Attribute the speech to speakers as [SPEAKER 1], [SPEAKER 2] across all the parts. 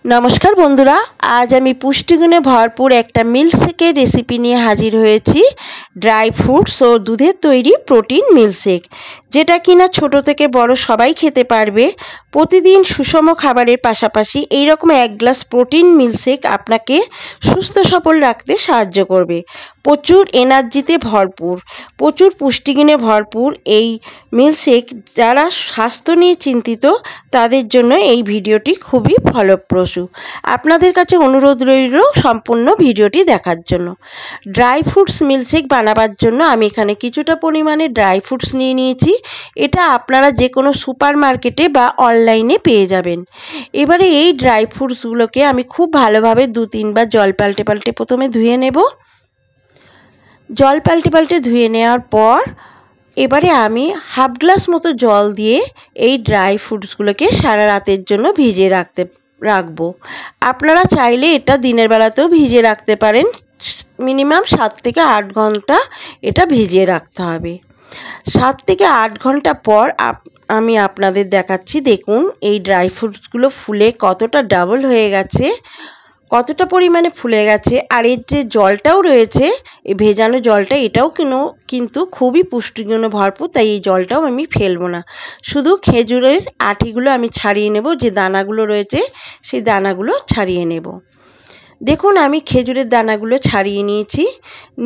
[SPEAKER 1] नमस्कार बंधुरा आज आमी पुष्टिगुणे भरपूर एक मिल्कशेकर रेसिपि निये हाजिर हयेछि। ड्राई फ्रुट्स और दूधेर तैरी प्रोटीन मिल्कशेक जेटा किना छोटो थेके बड़ो सबाई खेते पारबे। प्रतिदिन सुषम खाबारेर पाशापाशि एई रकम एक ग्लास प्रोटीन मिल्कशेक आपनाके सुस्थ सबल राखते साहाज्य करबे। प्रचुर एनार्जिते भरपूर प्रचुर पुष्टिगुणे भरपूर एई मिल्कशेक जारा स्वास्थ्य निये चिंतित तादेर जोन्नो एई भिडियोटी खूबई फलप्रसू। आपनादेर काछे अनुरोध रइल सम्पूर्ण भिडियोटी देखार जोन्नो। ड्राई फ्रुट्स मिल्कशेक बानाबार जोन्नो आमि एखाने किछुटा परिमाणे ड्राई फ्रुट्स निये नियेछि। एटा आपनारा जे कोनो सुपार मार्केटे बा अनलाइने पेये जाबेन। एबारे एई ड्राई फ्रुट्सगुलोके आमि खूब भालोभाबे दु तीन बार जल पाल्टे पाल्टे प्रथमे धुए नेब। जल पाल्टे पाल्टे धुए नेওয়ার पर एबारे आमी हाफ ग्लास मतो जल दिए एई ड्राई फ्रुट्सगुलोके सारा रातेर जोन्नो भिजिए राखबो। आपनारा चाइले एटा दिनेर बेलातेও भिजिए राखते पारेन। मिनिमाम 7 থেকে 8 घंटा एटा भिजिए राखते हबे। 7 থেকে 8 घंटा पर आमी आपनादेर देखाচ্ছি। देखुन এই ड्राई फ्रुट्सगुलो फुले कतटा डाबल হয়ে গেছে, কতটা পরিমাণে ফুলে গেছে। আর এর যে জলটাও রয়েছে এই ভেজানো জলটা এটাও কিন্তু খুবই পুষ্টিগুণে ভরপুর, তাই এই জলটাও আমি ফেলবো না। শুধু খেজুরের আটিগুলো আমি ছাড়িয়ে নেব, যে দানাগুলো রয়েছে সেই দানাগুলো ছাড়িয়ে নেব। দেখুন আমি খেজুরের দানাগুলো ছাড়িয়ে নিয়েছি।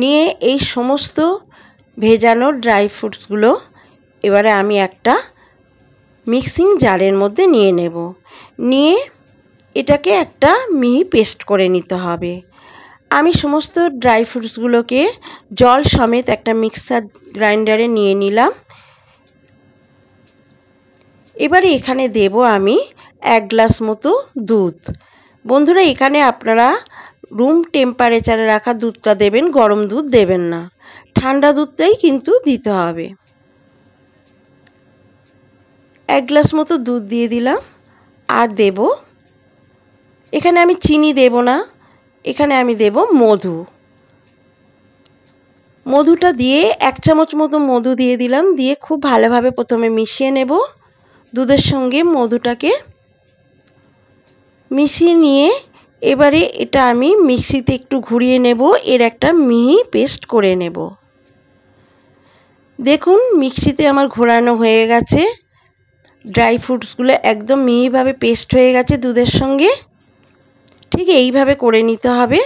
[SPEAKER 1] নিয়ে এই সমস্ত ভেজানো ড্রাই ফ্রুটসগুলো এবারে আমি একটা মিক্সিং জারের মধ্যে নিয়ে নেব। নিয়ে এটাকে একটা মিহি পেস্ট করে নিতে হবে। আমি সমস্ত ড্রাই ফ্রুটসগুলোকে জল সমেত একটা মিক্সার গ্রাইন্ডারে নিয়ে নিলাম। এবারে এখানে দেব আমি 1 গ্লাস মতো দুধ। বন্ধুরা এখানে আপনারা রুম টেম্পারেচারে রাখা দুধটা দেবেন, গরম দুধ দেবেন না, ঠান্ডা দুধটাই কিন্তু দিতে হবে। 1 গ্লাস মতো দুধ দিয়ে দিলাম। আর দেব এখানে আমি চিনি দেব না, এখানে আমি দেব মধু। মধুটা দিয়ে 1 চামচ মতো মধু দিয়ে দিলাম। দিয়ে খুব ভালোভাবে প্রথমে মিশিয়ে নেব। দুধের সঙ্গে মধুটাকে মিশিয়ে নিয়ে এবারে এটা আমি মিক্সিতে একটু ঘুরিয়ে নেব, এর একটা মিহি পেস্ট করে নেব। দেখুন মিক্সিতে আমার ঘোরানো হয়ে গেছে। ড্রাই ফ্রুটসগুলো একদম মিহিভাবে পেস্ট হয়ে গেছে দুধের সঙ্গে। ঠিক এইভাবে করে নিতে হবে।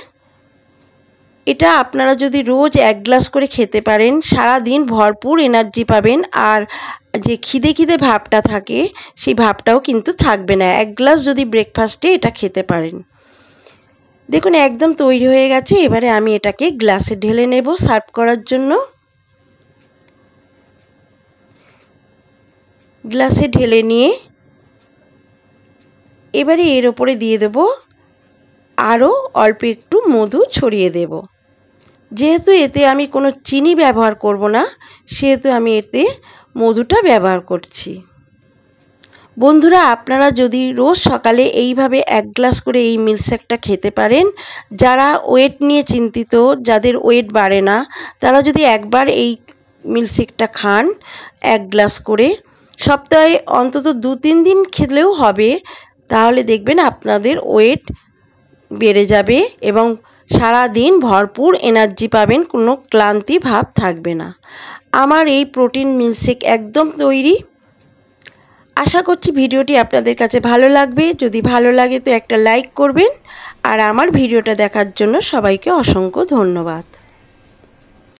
[SPEAKER 1] এটা আপনারা যদি রোজ 1 গ্লাস করে খেতে পারেন সারা দিন ভরপুর এনার্জি পাবেন। আর যে খিদে খিদে ভাবটা থাকে সেই ভাবটাও কিন্তু থাকবে না 1 গ্লাস যদি ব্রেকফাস্টে এটা খেতে পারেন। দেখুন একদম তৈরি হয়ে গেছে। এবারে আমি এটাকে গ্লাসে ঢেলে নেব সার্ভ করার জন্য। গ্লাসে ঢেলে নিয়ে এবারে এর উপরে দিয়ে দেব আরও অল্প একটু মধু ছড়িয়ে দেব। যেহেতু এতে আমি কোনো চিনি ব্যবহার করব না সেহেতু আমি এতে মধুটা ব্যবহার করছি। বন্ধুরা আপনারা যদি রোজ সকালে এইভাবে 1 গ্লাস করে এই মিল্কশেকটা খেতে পারেন, যারা ওয়েট নিয়ে চিন্তিত, যাদের ওয়েট বাড়ে না, তারা যদি একবার এই মিল্কশেকটা খান 1 গ্লাস করে, সপ্তাহে অন্তত 2-3 দিন খেলেও হবে, তাহলে দেখবেন আপনাদের ওয়েট বেড়ে যাবে এবং সারা দিন ভরপুর এনার্জি পাবেন, কোনো ক্লান্তি ভাব থাকবে না। আমার এই প্রোটিন মিল্কশেক একদম তৈরি। আশা করছি ভিডিওটি আপনাদের কাছে ভালো লাগবে। যদি ভালো লাগে তো একটা লাইক করবেন। আর আমার ভিডিওটা দেখার জন্য সবাইকে অসংখ্য ধন্যবাদ।